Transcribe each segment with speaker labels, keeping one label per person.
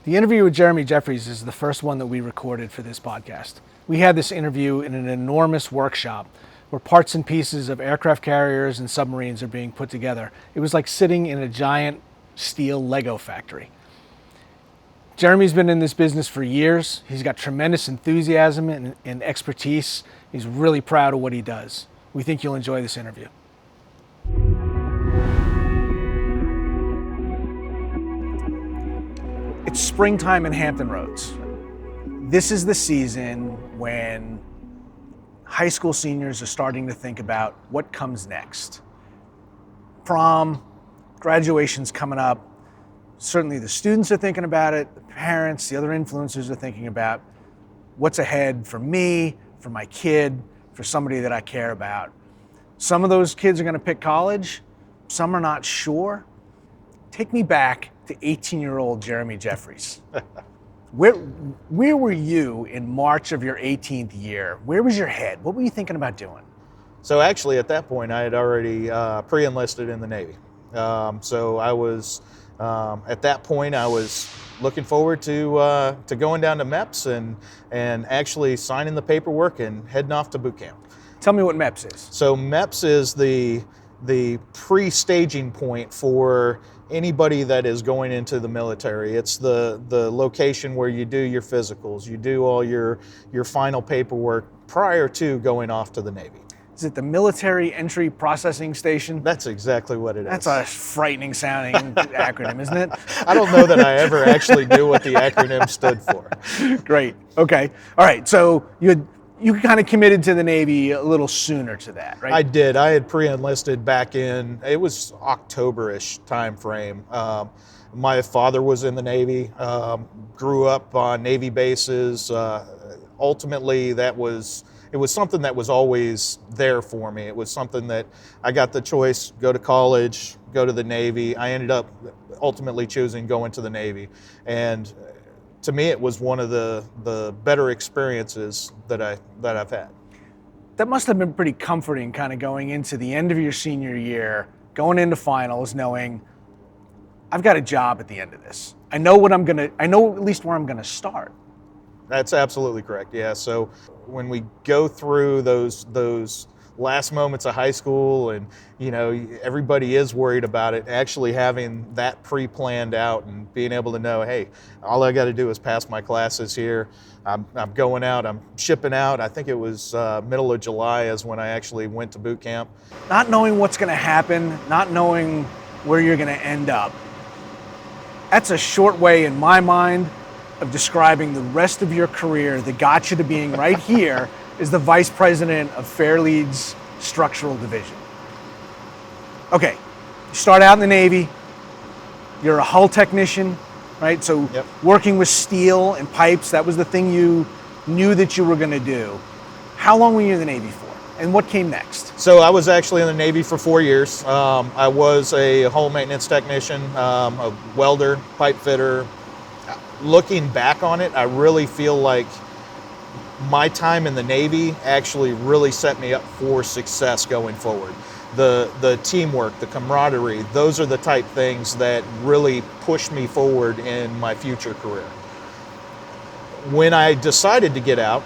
Speaker 1: The interview with Jeremy Jeffries is the first one that we recorded for this podcast. We had this interview in an enormous workshop where parts and pieces of aircraft carriers and submarines are being put together. It was like sitting in a giant steel Lego factory. Jeremy's been in this business for years. He's got tremendous enthusiasm and expertise. He's really proud of what he does. We think you'll enjoy this interview. It's springtime in Hampton Roads. This is the season when high school seniors are starting to think about what comes next. Prom, graduation's coming up. Certainly the students are thinking about it, the parents, the other influencers are thinking about what's ahead for me, for my kid, for somebody that I care about. Some of those kids are gonna pick college, some are not sure. Take me back to 18-year-old Jeremy Jeffries. Where were you in March of your 18th year? Where was your head? What were you thinking about doing?
Speaker 2: So actually at that point I had already pre-enlisted in the Navy. So I was, at that point I was looking forward to going down to MEPS and actually signing the paperwork and heading off to boot camp.
Speaker 1: Tell me what MEPS is.
Speaker 2: So MEPS is the pre-staging point for anybody that is going into the military. It's the location where you do your physicals, you do all your final paperwork prior to going off to the Navy.
Speaker 1: Is it the Military Entry Processing Station?
Speaker 2: That's exactly what it is.
Speaker 1: That's a frightening sounding acronym, isn't it?
Speaker 2: I don't know that I ever actually knew what the acronym stood for.
Speaker 1: Great. Okay. All right. So you kind of committed to the Navy a little sooner to that, right?
Speaker 2: I did. I had pre-enlisted back in, it was October-ish time frame. My father was in the Navy, grew up on Navy bases. Ultimately, it was something that was always there for me. It was something that I got the choice, go to college, go to the Navy. I ended up ultimately choosing going to the Navy. And to me, it was one of the better experiences that I've had.
Speaker 1: That must have been pretty comforting, kind of going into the end of your senior year, going into finals, knowing I've got a job at the end of this. I know at least where I'm gonna start.
Speaker 2: That's absolutely correct. Yeah. So when we go through those last moments of high school, and everybody is worried about it, actually having that pre-planned out and being able to know, hey, all I got to do is pass my classes here. I'm going out, I'm shipping out. I think it was middle of July is when I actually went to boot camp.
Speaker 1: Not knowing what's going to happen, not knowing where you're going to end up. That's a short way in my mind of describing the rest of your career that got you to being right here as the vice president of Fairleads Structural Division. Okay, you start out in the Navy, you're a hull technician, right? So
Speaker 2: Yep.
Speaker 1: Working with steel and pipes, that was the thing you knew that you were gonna do. How long were you in the Navy for? And what came next?
Speaker 2: So I was actually in the Navy for 4 years. I was a hull maintenance technician, a welder, pipe fitter. Looking back on it, I really feel like my time in the Navy actually really set me up for success going forward. The teamwork, the camaraderie, those are the type things that really pushed me forward in my future career. When I decided to get out,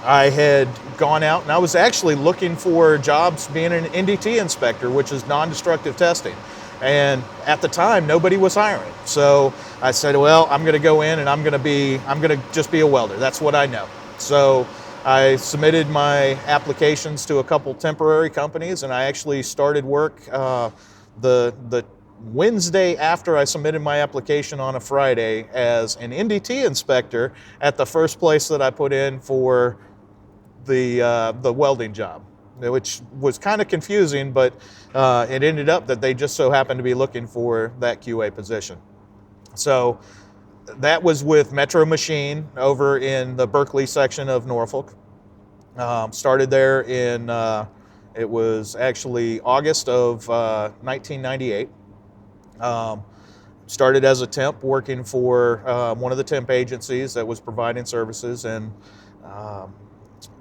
Speaker 2: I had gone out and I was actually looking for jobs being an NDT inspector, which is non-destructive testing. And at the time, nobody was hiring. So I said, well, I'm gonna go in and I'm gonna just be a welder. That's what I know. So I submitted my applications to a couple temporary companies, and I actually started work the Wednesday after I submitted my application on a Friday as an NDT inspector at the first place that I put in for the welding job, which was kind of confusing, but it ended up that they just so happened to be looking for that QA position. So that was with Metro Machine over in the Berkeley section of Norfolk. Started there in, it was actually August of 1998. Started as a temp working for one of the temp agencies that was providing services, and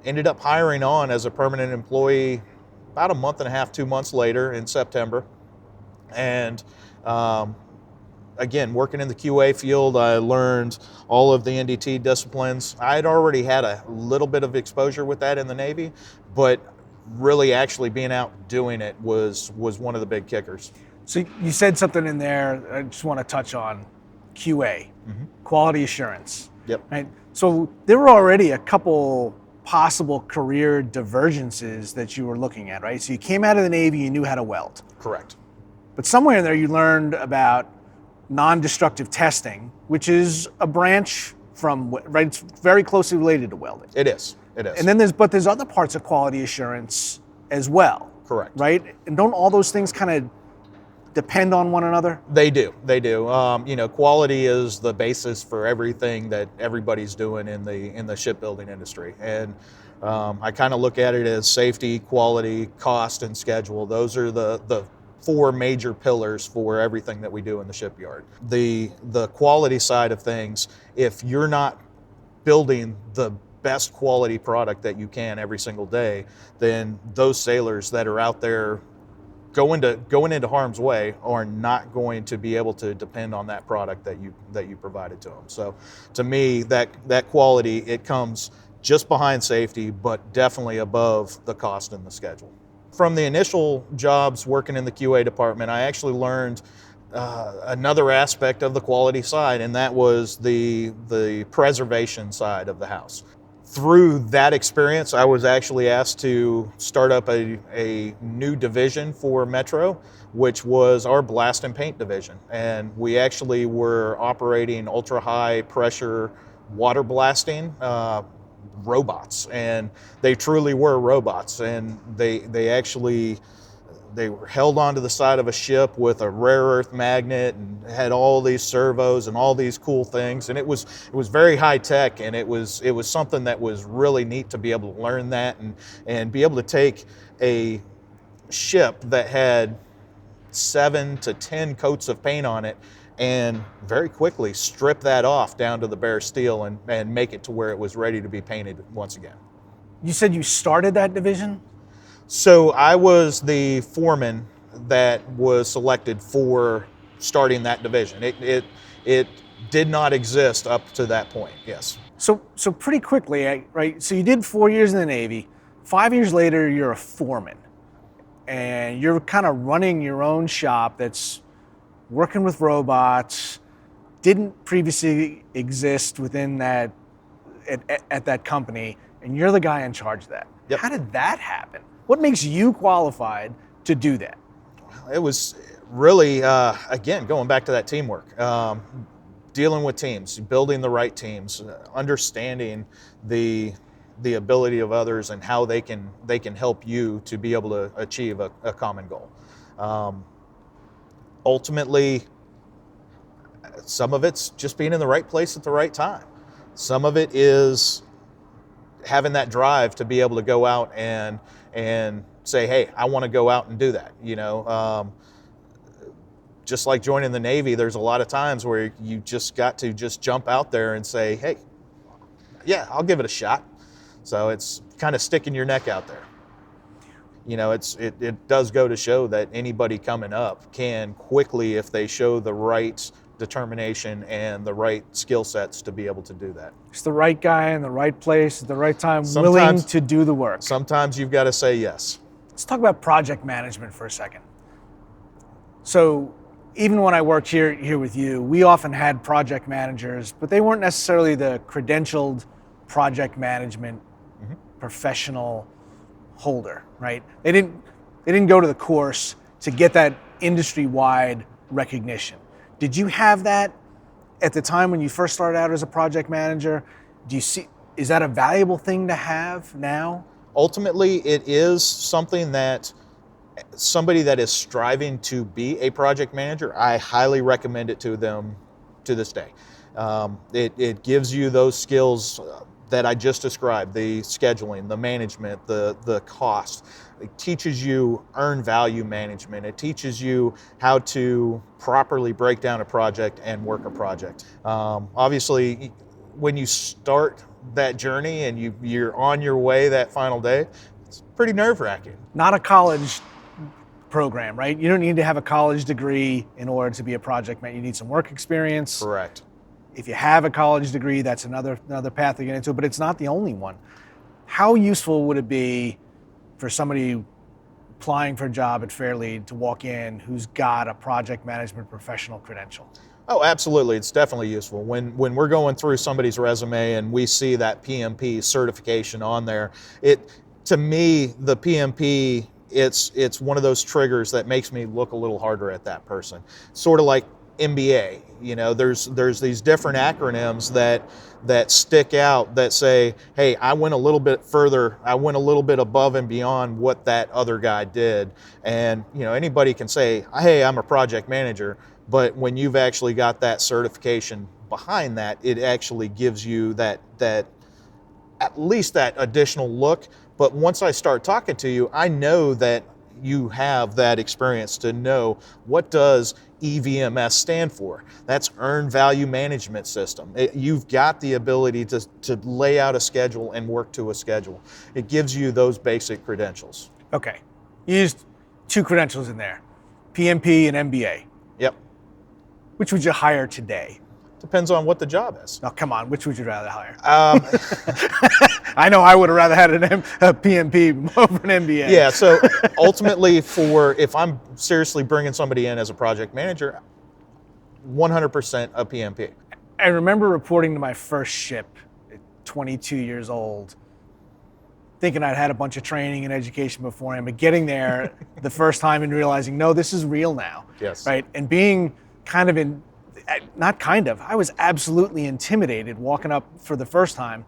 Speaker 2: ended up hiring on as a permanent employee about a month and a half, 2 months later in September. And again, working in the QA field, I learned all of the NDT disciplines. I'd already had a little bit of exposure with that in the Navy, but really actually being out doing it was one of the big kickers.
Speaker 1: So you said something in there I just want to touch on, QA, quality assurance.
Speaker 2: Yep.
Speaker 1: Right? So there were already a couple possible career divergences that you were looking at, right? So you came out of the Navy, you knew how to weld.
Speaker 2: Correct.
Speaker 1: But somewhere in there you learned about non-destructive testing, which is a branch from, right? It's very closely related to welding.
Speaker 2: It is. It is.
Speaker 1: And then there's other parts of quality assurance as well.
Speaker 2: Correct.
Speaker 1: Right? And don't all those things kind of depend on one another?
Speaker 2: They do. They do. Quality is the basis for everything that everybody's doing in the shipbuilding industry. And I kind of look at it as safety, quality, cost, and schedule. Those are the four major pillars for everything that we do in the shipyard. The quality side of things, if you're not building the best quality product that you can every single day, then those sailors that are out there going into harm's way are not going to be able to depend on that product that you provided to them. So to me, that quality, it comes just behind safety, but definitely above the cost and the schedule. From the initial jobs working in the QA department, I actually learned another aspect of the quality side, and that was the preservation side of the house. Through that experience, I was actually asked to start up a new division for Metro, which was our blast and paint division. And we actually were operating ultra-high pressure water blasting robots. And they truly were robots. And they were held onto the side of a ship with a rare earth magnet and had all these servos and all these cool things. And it was very high tech, and it was something that was really neat to be able to learn that and be able to take a ship that had 7 to 10 coats of paint on it and very quickly strip that off down to the bare steel and make it to where it was ready to be painted once again.
Speaker 1: You said you started that division?
Speaker 2: So I was the foreman that was selected for starting that division. It did not exist up to that point, yes.
Speaker 1: So pretty quickly, right? So you did 4 years in the Navy. 5 years later, you're a foreman. And you're kind of running your own shop that's working with robots, didn't previously exist within that, at that company, and you're the guy in charge of that.
Speaker 2: Yep.
Speaker 1: How did that happen? What makes you qualified to do that?
Speaker 2: It was really, again, going back to that teamwork, dealing with teams, building the right teams, understanding the ability of others and how they can help you to be able to achieve a common goal. Ultimately, some of it's just being in the right place at the right time. Some of it is having that drive to be able to go out and say, hey, I want to go out and do that. Just like joining the Navy, there's a lot of times where you just got to just jump out there and say, hey, yeah, I'll give it a shot. So it's kind of sticking your neck out there. It does go to show that anybody coming up can quickly, if they show the right determination and the right skill sets, to be able to do that.
Speaker 1: It's the right guy in the right place at the right time, willing to do the work.
Speaker 2: Sometimes you've got to say yes.
Speaker 1: Let's talk about project management for a second. So even when I worked here with you, we often had project managers, but they weren't necessarily the credentialed project management professional holder, right? They didn't go to the course to get that industry-wide recognition. Did you have that at the time when you first started out as a project manager? Is that a valuable thing to have now?
Speaker 2: Ultimately, it is something that somebody that is striving to be a project manager, I highly recommend it to them to this day. It gives you those skills that I just described, the scheduling, the management, the cost. It teaches you earned value management. It teaches you how to properly break down a project and work a project. Obviously, when you start that journey and you're on your way that final day, it's pretty nerve-wracking.
Speaker 1: Not a college program, right? You don't need to have a college degree in order to be a project manager. You need some work experience.
Speaker 2: Correct.
Speaker 1: If you have a college degree, that's another path to get into, but it's not the only one. How useful would it be for somebody applying for a job at Fairlead to walk in who's got a project management professional credential?
Speaker 2: Oh, absolutely. It's definitely useful. When we're going through somebody's resume and we see that PMP certification on there, to me, the PMP, it's one of those triggers that makes me look a little harder at that person. Sort of like MBA. You know, there's these different acronyms that stick out that say, hey, I went a little bit further, I went a little bit above and beyond what that other guy did. And, you know, anybody can say, hey, I'm a project manager, but when you've actually got that certification behind that, it actually gives you that at least that additional look. But once I start talking to you, I know that you have that experience to know what does EVMS stand for. That's Earned Value Management System. You've got the ability to lay out a schedule and work to a schedule. It gives you those basic credentials.
Speaker 1: Okay. You used 2 credentials in there, PMP and MBA.
Speaker 2: Yep.
Speaker 1: Which would you hire today?
Speaker 2: Depends on what the job is.
Speaker 1: Oh, come on. Which would you rather hire? I know I would have rather had a PMP over an MBA.
Speaker 2: Yeah, so ultimately if I'm seriously bringing somebody in as a project manager, 100% a PMP.
Speaker 1: I remember reporting to my first ship at 22 years old, thinking I'd had a bunch of training and education beforehand, but getting there the first time and realizing, no, this is real now.
Speaker 2: Yes.
Speaker 1: Right? And being I was absolutely intimidated walking up for the first time,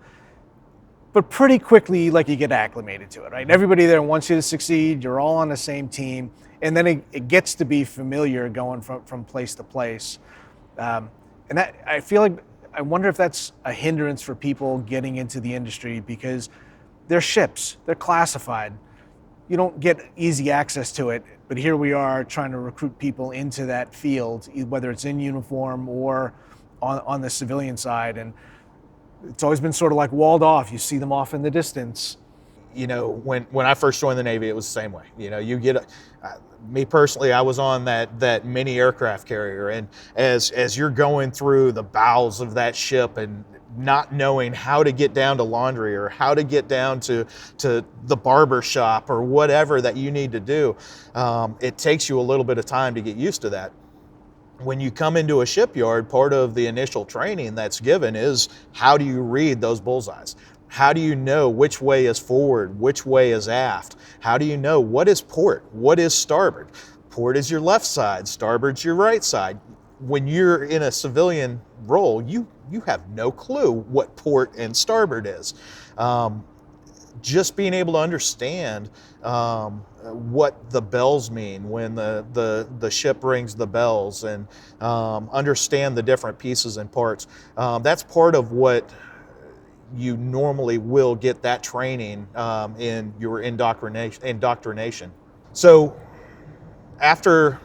Speaker 1: but pretty quickly, like, you get acclimated to it, right? Everybody there wants you to succeed. You're all on the same team. And then it gets to be familiar going from place to place. And that, I wonder if that's a hindrance for people getting into the industry, because they're ships, they're classified. You don't get easy access to it, but here we are trying to recruit people into that field, whether it's in uniform or on the civilian side. And it's always been sort of like walled off. You see them off in the distance.
Speaker 2: You know, when I first joined the Navy, it was the same way. You know, you get me personally, I was on that mini aircraft carrier, and as you're going through the bowels of that ship and not knowing how to get down to laundry or how to get down to the barber shop or whatever that you need to do, it takes you a little bit of time to get used to that. When you come into a shipyard, part of the initial training that's given is how do you read those bullseyes? How do you know which way is forward, which way is aft? How do you know what is port, what is starboard? Port is your left side, starboard's your right side. When you're in a civilian role, you have no clue what port and starboard is. Just being able to understand what the bells mean when the ship rings the bells, and understand the different pieces and parts. That's part of what you normally will get that training in your indoctrination. So after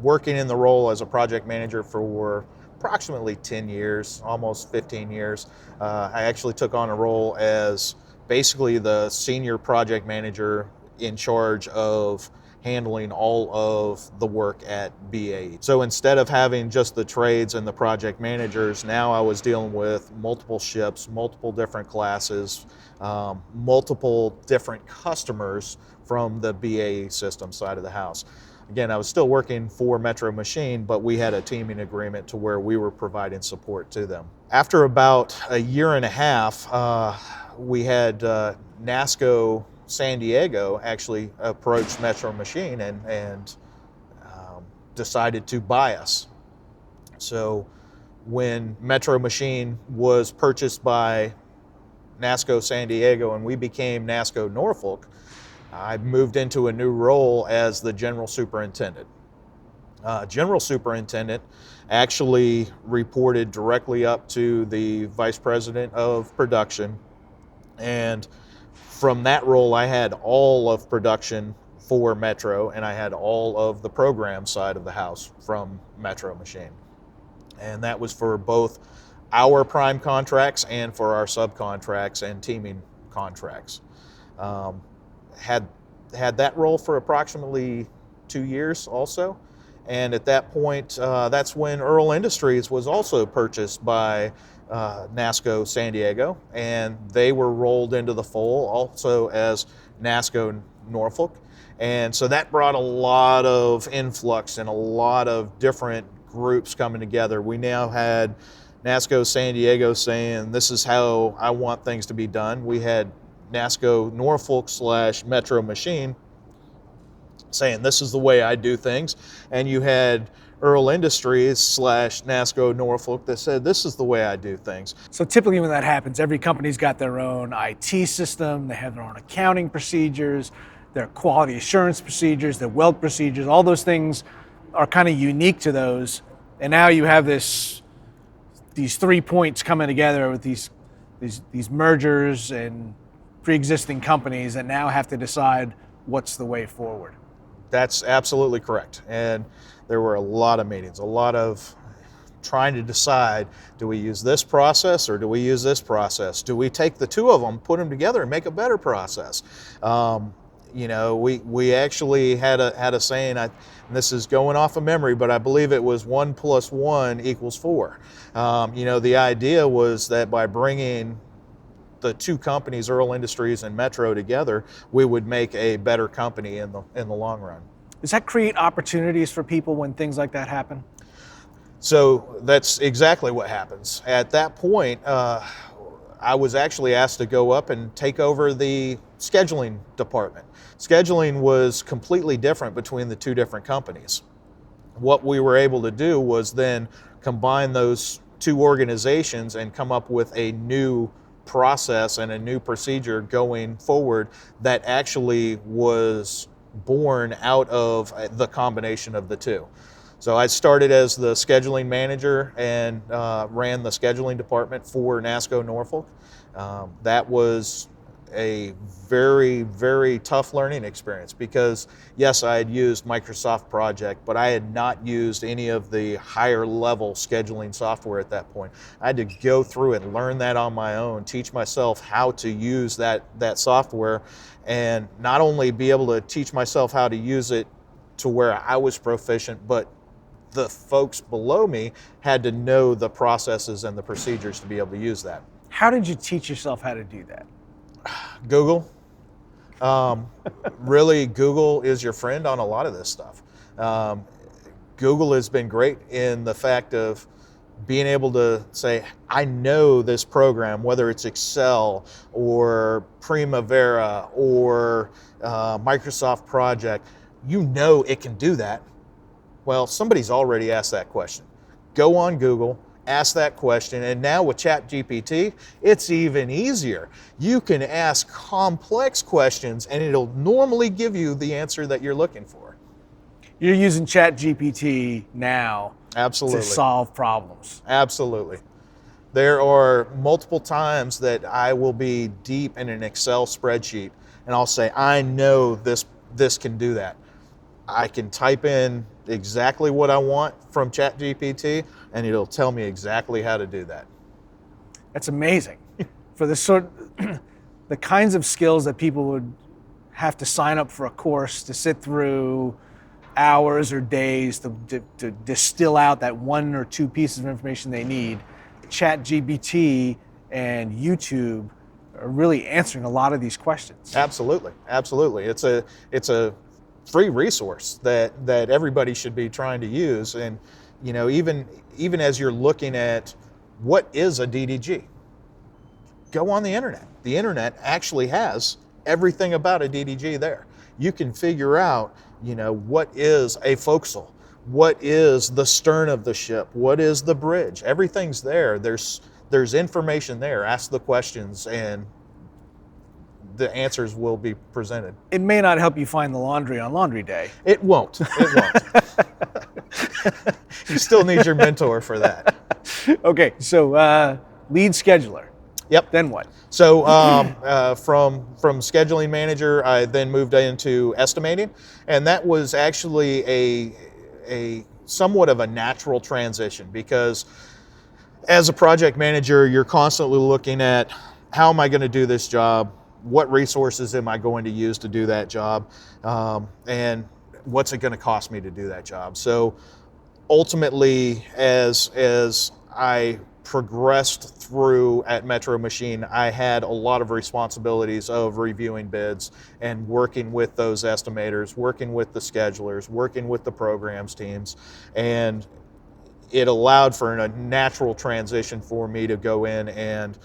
Speaker 2: working in the role as a project manager for approximately 10 years, almost 15 years, I actually took on a role as basically the senior project manager in charge of handling all of the work at BAE. So instead of having just the trades and the project managers, now I was dealing with multiple ships, multiple different classes, multiple different customers from the BAE system side of the house. Again, I was still working for Metro Machine, but we had a teaming agreement to where we were providing support to them. After about a year and a half, we had NASCO San Diego actually approached Metro Machine and decided to buy us. So when Metro Machine was purchased by NASCO San Diego and we became NASCO Norfolk, I moved into a new role as the General Superintendent. General Superintendent actually reported directly up to the Vice President of Production, and from that role I had all of production for Metro, and I had all of the program side of the house from Metro Machine. And that was for both our prime contracts and for our subcontracts and teaming contracts. Had that role for approximately 2 years also. And at that point, that's when Earl Industries was also purchased by NASCO San Diego, and they were rolled into the fold also as NASCO Norfolk. And so that brought a lot of influx and a lot of different groups coming together. We now had NASCO San Diego saying, this is how I want things to be done. We had NASCO Norfolk / Metro Machine saying, this is the way I do things. And you had Earl Industries / NASCO Norfolk that said, this is the way I do things.
Speaker 1: So typically when that happens, every company's got their own IT system, they have their own accounting procedures, their quality assurance procedures, their weld procedures, all those things are kind of unique to those. And now you have these 3 points coming together with these mergers and pre-existing companies that now have to decide what's the way forward.
Speaker 2: That's absolutely correct. And there were a lot of meetings, a lot of trying to decide, do we use this process or do we use this process? Do we take the two of them, put them together and make a better process? We actually had a saying, and this is going off of memory, but I believe it was 1 + 1 = 4. The idea was that by bringing the two companies, Earl Industries and Metro, together, we would make a better company in the long run.
Speaker 1: Does that create opportunities for people when things like that happen?
Speaker 2: So that's exactly what happens. At that point, I was actually asked to go up and take over the scheduling department. Scheduling was completely different between the two different companies. What we were able to do was then combine those two organizations and come up with a new process and a new procedure going forward that actually was born out of the combination of the two. So I started as the scheduling manager and ran the scheduling department for NASCO Norfolk. That was a very, very tough learning experience because, yes, I had used Microsoft Project, but I had not used any of the higher level scheduling software at that point. I had to go through and learn that on my own, teach myself how to use that software, and not only be able to teach myself how to use it to where I was proficient, but the folks below me had to know the processes and the procedures to be able to use that.
Speaker 1: How did you teach yourself how to do that?
Speaker 2: Google. Really, Google is your friend on a lot of this stuff. Google has been great in the fact of being able to say, I know this program, whether it's Excel or Primavera or Microsoft Project, you know it can do that. Well, somebody's already asked that question. Go on Google, ask that question, and now with ChatGPT, it's even easier. You can ask complex questions and it'll normally give you the answer that you're looking for.
Speaker 1: You're using ChatGPT now.
Speaker 2: Absolutely.
Speaker 1: To solve problems.
Speaker 2: Absolutely. There are multiple times that I will be deep in an Excel spreadsheet and I'll say, I know this can do that. I can type in exactly what I want from ChatGPT and it'll tell me exactly how to do that.
Speaker 1: That's amazing. For the kinds of skills that people would have to sign up for a course to sit through hours or days to distill out that 1 or 2 pieces of information they need, ChatGPT and YouTube are really answering a lot of these questions.
Speaker 2: Absolutely, absolutely. It's a free resource that everybody should be trying to use. And even as you're looking at what is a DDG, go on the internet. The internet actually has everything about a DDG there. You can figure out, what is a forecastle, what is the stern of the ship, what is the bridge. Everything's there. There's information there. Ask the questions and the answers will be presented.
Speaker 1: It may not help you find the laundry on laundry day.
Speaker 2: It won't. You still need your mentor for that.
Speaker 1: Okay, so lead scheduler.
Speaker 2: Yep.
Speaker 1: Then what?
Speaker 2: So from scheduling manager, I then moved into estimating, and that was actually a somewhat of a natural transition because as a project manager, you're constantly looking at how am I going to do this job? What resources am I going to use to do that job? And what's it going to cost me to do that job? So ultimately, as I progressed through at Metro Machine, I had a lot of responsibilities of reviewing bids and working with those estimators, working with the schedulers, working with the programs teams, and it allowed for a natural transition for me to go in and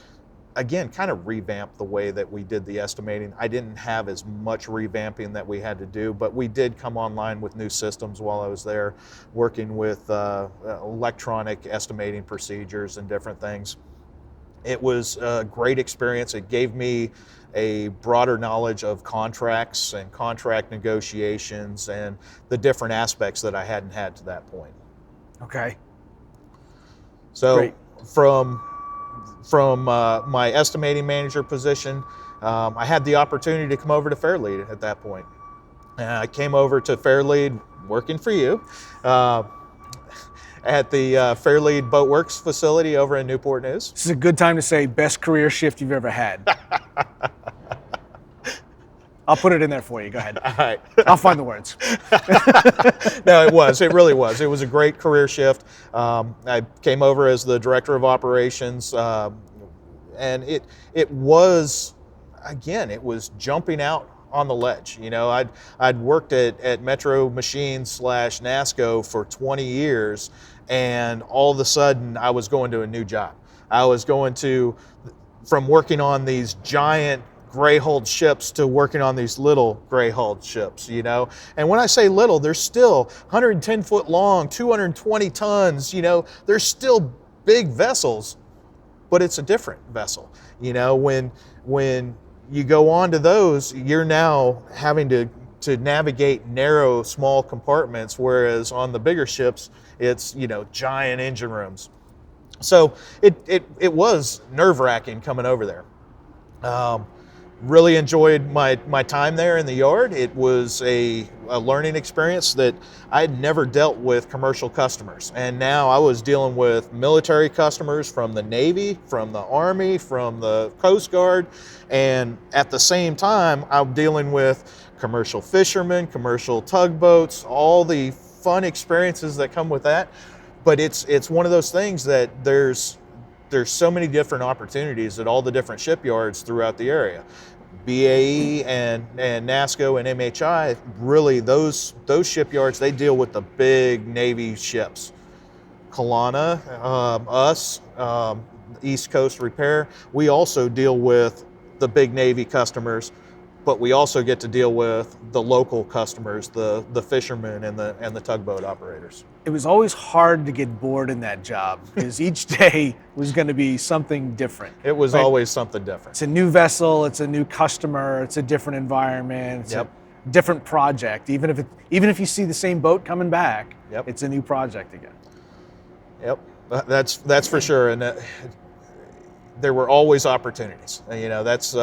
Speaker 2: again kind of revamp the way that we did the estimating. I didn't have as much revamping that we had to do, but we did come online with new systems while I was there, working with electronic estimating procedures and different things. It was a great experience. It gave me a broader knowledge of contracts and contract negotiations and the different aspects that I hadn't had to that point.
Speaker 1: Okay.
Speaker 2: So
Speaker 1: Great.
Speaker 2: from my estimating manager position, I had the opportunity to come over to Fairlead at that point. I came over to Fairlead working for you at the Fairlead Boat Works facility over in Newport News.
Speaker 1: This is a good time to say best career shift you've ever had. I'll put it in there for you. Go ahead.
Speaker 2: All right.
Speaker 1: I'll find the words.
Speaker 2: No, it was. It really was. It was a great career shift. I came over as the director of operations, and it was, again, it was jumping out on the ledge. You know, I'd worked at Metro Machines / NASCO for 20 years, and all of a sudden I was going to a new job. I was going from working on these giant gray-hulled ships to working on these little gray-hulled ships, you know. And when I say little, they're still 110 foot long, 220 tons, you know, they're still big vessels, but it's a different vessel. You know, when you go on to those, you're now having to navigate narrow, small compartments, whereas on the bigger ships, it's, you know, giant engine rooms. So it was nerve-wracking coming over there. Really enjoyed my time there in the yard. It was a learning experience that I'd never dealt with commercial customers. And now I was dealing with military customers from the Navy, from the Army, from the Coast Guard. And at the same time, I'm dealing with commercial fishermen, commercial tugboats, all the fun experiences that come with that. But it's one of those things that there's so many different opportunities at all the different shipyards throughout the area. BAE and NASCO and MHI, really those shipyards, they deal with the big Navy ships. Kalana, us, East Coast Repair, we also deal with the big Navy customers, but we also get to deal with the local customers, the fishermen and the tugboat operators.
Speaker 1: It was always hard to get bored in that job because each day was going to be something different.
Speaker 2: It was always something different.
Speaker 1: It's a new vessel, it's a new customer, it's a different environment, it's a different project. Even if you see the same boat coming back, it's a new project again.
Speaker 2: Yep, that's for sure. And there were always opportunities. You know, that's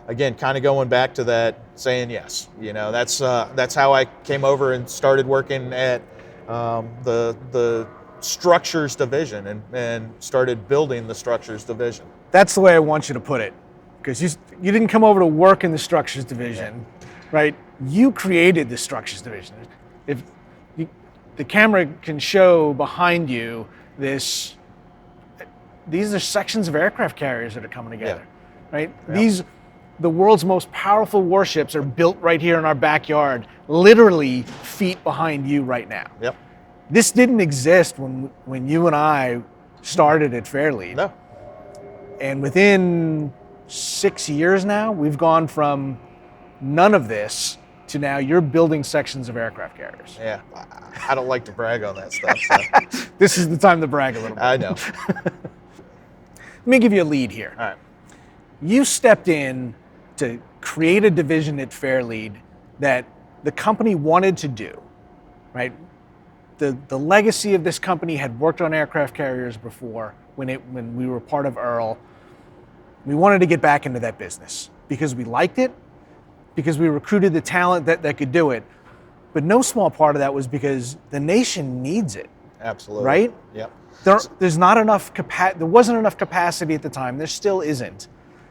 Speaker 2: again kind of going back to that saying yes. You know, that's how I came over and started working at the structures division and started building the structures division.
Speaker 1: That's the way I want you to put it, because you didn't come over to work in the structures division, right? You created the structures division. The camera can show behind you these are sections of aircraft carriers that are coming together, right? Yep. The world's most powerful warships are built right here in our backyard, literally feet behind you right now.
Speaker 2: Yep.
Speaker 1: This didn't exist when you and I started at Fairlead.
Speaker 2: No.
Speaker 1: And within 6 years now, we've gone from none of this to now you're building sections of aircraft carriers.
Speaker 2: Yeah, I don't like to brag on that stuff. So.
Speaker 1: This is the time to brag a little bit.
Speaker 2: I know.
Speaker 1: Let me give you a lead here.
Speaker 2: All right.
Speaker 1: You stepped in to create a division at Fairlead that the company wanted to do, right? The legacy of this company had worked on aircraft carriers before when we were part of Earl. We wanted to get back into that business because we liked it, because we recruited the talent that could do it. But no small part of that was because the nation needs it.
Speaker 2: Absolutely.
Speaker 1: Right?
Speaker 2: Yep.
Speaker 1: There's not enough there wasn't enough capacity at the time. There still isn't.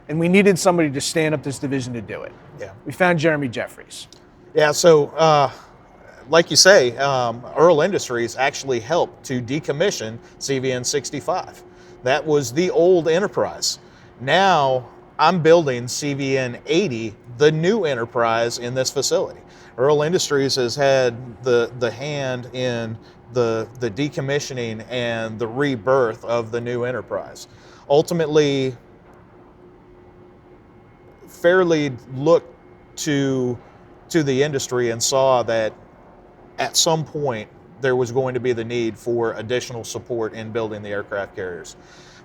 Speaker 1: And we needed somebody to stand up this division to do it.
Speaker 2: Yeah.
Speaker 1: We found Jeremy Jeffries.
Speaker 2: Yeah, so like you say, Earl Industries actually helped to decommission CVN 65. That was the old Enterprise. Now I'm building CVN 80, the new Enterprise in this facility. Earl Industries has had the hand in the decommissioning and the rebirth of the new Enterprise. Ultimately, Fairlead looked to the industry and saw that at some point there was going to be the need for additional support in building the aircraft carriers.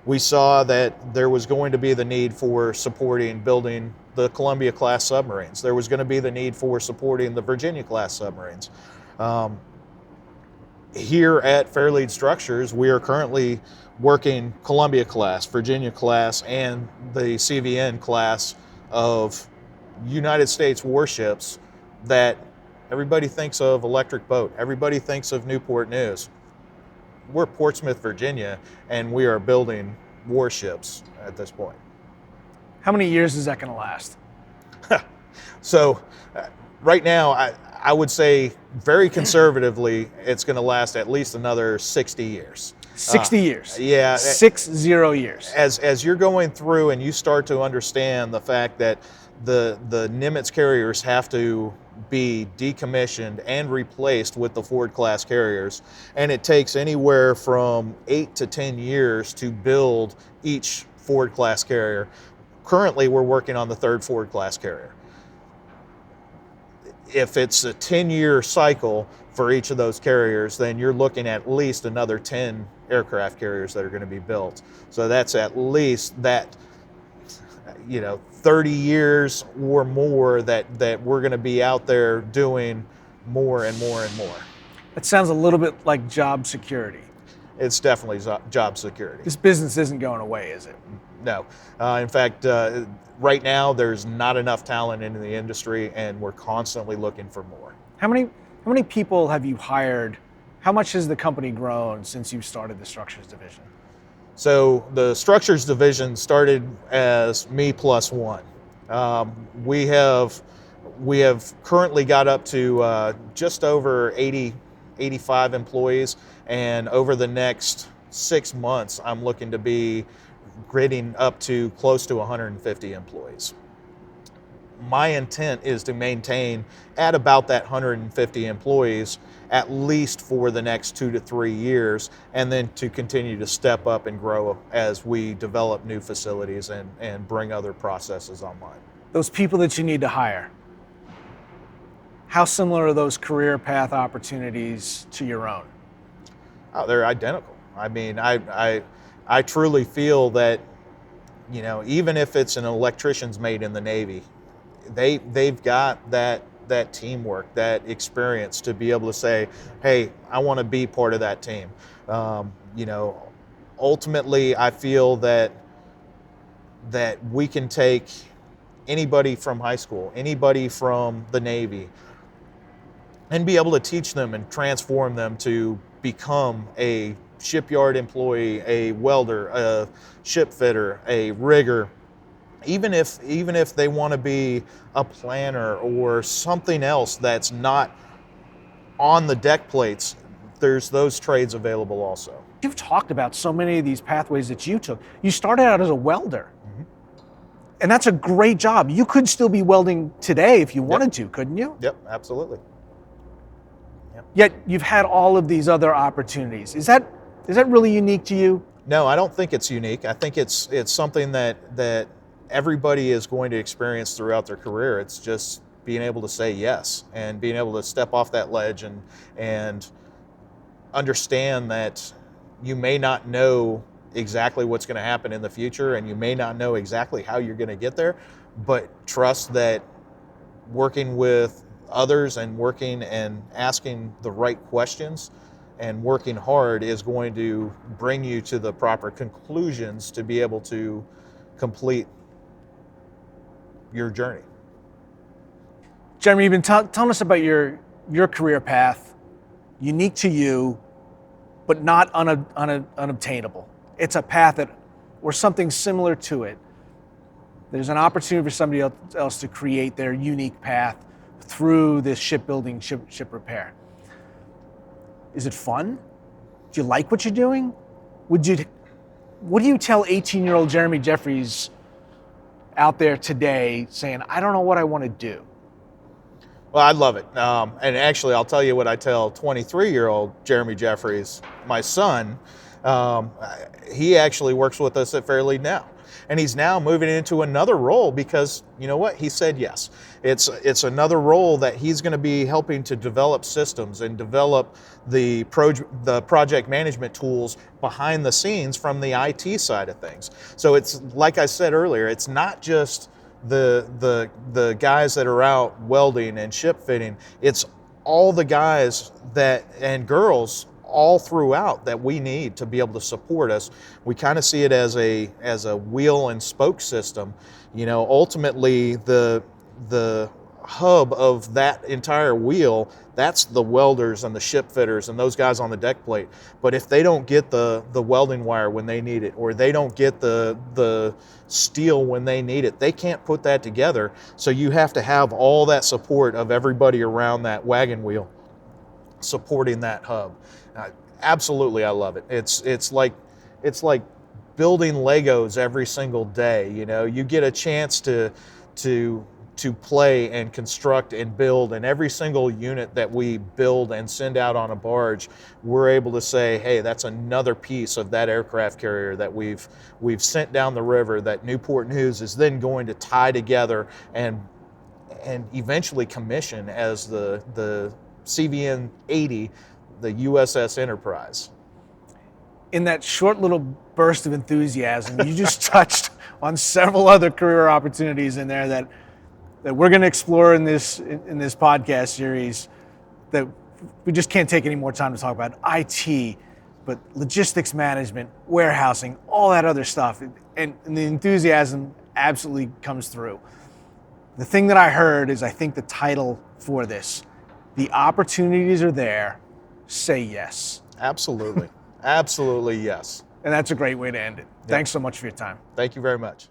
Speaker 2: We saw that there was going to be the need for supporting building the Columbia-class submarines. There was going to be the need for supporting the Virginia-class submarines. Here at Fairlead Structures, we are currently working Columbia-class, Virginia-class, and the CVN class of United States warships that everybody thinks of Electric Boat. Everybody thinks of Newport News. We're Portsmouth, Virginia, and we are building warships at this point.
Speaker 1: How many years is that going to last?
Speaker 2: So right now, I would say very conservatively, it's going to last at least another 60 years.
Speaker 1: 60 years.
Speaker 2: Yeah.
Speaker 1: 60 years.
Speaker 2: As you're going through and you start to understand the fact that the Nimitz carriers have to be decommissioned and replaced with the Ford-class carriers, and it takes anywhere from 8 to 10 years to build each Ford-class carrier. Currently, we're working on the third Ford-class carrier. If it's a 10-year cycle for each of those carriers, then you're looking at least another 10 aircraft carriers that are going to be built. So that's at least that, 30 years or more that we're going to be out there doing more and more and more.
Speaker 1: That sounds a little bit like job security.
Speaker 2: It's definitely job security.
Speaker 1: This business isn't going away, is it?
Speaker 2: No. In fact, right now there's not enough talent in the industry, and we're constantly looking for more.
Speaker 1: How many people have you hired? How much has the company grown since you started the structures division?
Speaker 2: So the structures division started as me plus one. We have currently got up to just over 85 employees, and over the next 6 months, I'm looking to be grading up to close to 150 employees. My intent is to maintain at about that 150 employees at least for the next 2 to 3 years, and then to continue to step up and grow as we develop new facilities and bring other processes online.
Speaker 1: Those people that you need to hire, how similar are those career path opportunities to your own?
Speaker 2: Oh, they're identical. I mean, I truly feel that, even if it's an electrician's mate in the Navy, they've got that teamwork, that experience to be able to say, hey, I want to be part of that team. Ultimately, I feel that we can take anybody from high school, anybody from the Navy, and be able to teach them and transform them to become a shipyard employee, a welder, a ship fitter, a rigger. Even if they want to be a planner or something else that's not on the deck plates, there's those trades available also.
Speaker 1: You've talked about so many of these pathways that you took. You started out as a welder. Mm-hmm. And that's a great job. You could still be welding today if you wanted to, couldn't you?
Speaker 2: Yep, absolutely.
Speaker 1: Yep. Yet you've had all of these other opportunities. Is that really unique to you?
Speaker 2: No, I don't think it's unique. I think it's something that everybody is going to experience throughout their career. It's just being able to say yes and being able to step off that ledge and understand that you may not know exactly what's going to happen in the future, and you may not know exactly how you're going to get there, but trust that working with others and working and asking the right questions and working hard is going to bring you to the proper conclusions to be able to complete your journey.
Speaker 1: Jeremy, you've been telling us about your career path, unique to you, but not unobtainable. It's a path or something similar to it. There's an opportunity for somebody else to create their unique path through this shipbuilding, ship repair. Is it fun? Do you like what you're doing? What do you tell 18-year-old Jeremy Jeffries out there today saying, I don't know what I want to do?
Speaker 2: Well, I love it. And actually, I'll tell you what I tell 23-year-old Jeremy Jeffries, my son. He actually works with us at Fairleads now. And he's now moving into another role because, you know what, he said yes. It's another role that he's going to be helping to develop systems and develop the project management tools behind the scenes from the IT side of things. So it's, like I said earlier, it's not just the guys that are out welding and ship fitting. It's all the guys that and girls all throughout that we need to be able to support us. We kind of see it as a wheel and spoke system. You know, ultimately the hub of that entire wheel, that's the welders and the ship fitters and those guys on the deck plate. But if they don't get the welding wire when they need it, or they don't get the steel when they need it, they can't put that together. So you have to have all that support of everybody around that wagon wheel supporting that hub. Absolutely, I love it. It's like building Legos every single day. You know, you get a chance to play and construct and build, and every single unit that we build and send out on a barge, we're able to say, hey, that's another piece of that aircraft carrier that we've sent down the river that Newport News is then going to tie together and eventually commission as the CVN 80, the USS Enterprise.
Speaker 1: In that short little burst of enthusiasm, you just touched on several other career opportunities in there that we're going to explore in this podcast series that we just can't take any more time to talk about. IT, but logistics management, warehousing, all that other stuff. And the enthusiasm absolutely comes through. The thing that I heard is, I think the title for this, the opportunities are there, say yes.
Speaker 2: Absolutely. Absolutely, yes.
Speaker 1: And that's a great way to end it.
Speaker 2: Yep.
Speaker 1: Thanks so much for your time.
Speaker 2: Thank you very much.